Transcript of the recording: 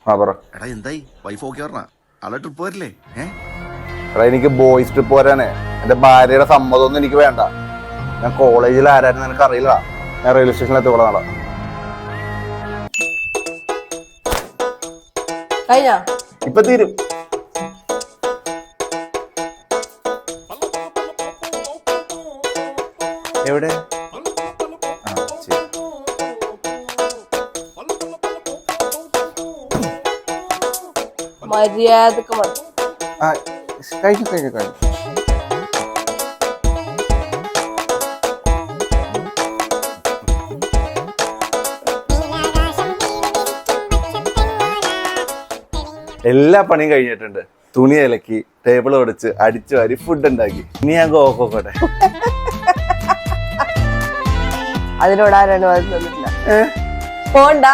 എടാ എന്തായി wife okay പറഞ്ഞ ആളെ ട്രിപ്പ് വരില്ലേ? എടാ എനിക്ക് ബോയ്സ് ട്രിപ്പ് വരാനേ എന്റെ ഭാര്യയുടെ സമ്മതമൊന്നും എനിക്ക് വേണ്ട. ഞാൻ കോളേജിൽ ആരായിരുന്നു നിനക്ക് അറിയില്ല. ഞാൻ റെയിൽവേ സ്റ്റേഷനിൽ എത്തിക്കോളാം നാളെ. ഇപ്പൊ തീരും. എവിടെ? മര്യാദക്ക് കഴിഞ്ഞു. എല്ലാ പണിയും കഴിഞ്ഞിട്ടുണ്ട്. തുണി ഇലക്കി, ടേബിൾ ഒടിച്ച്, അടിച്ചു വാരി, ഫുഡ് ഉണ്ടാക്കി. ഇനി ഞാൻ ഗോക്കോട്ടെ. അതിനോട് ആരും അനുവാദം തന്നിട്ടില്ല. പോണ്ട.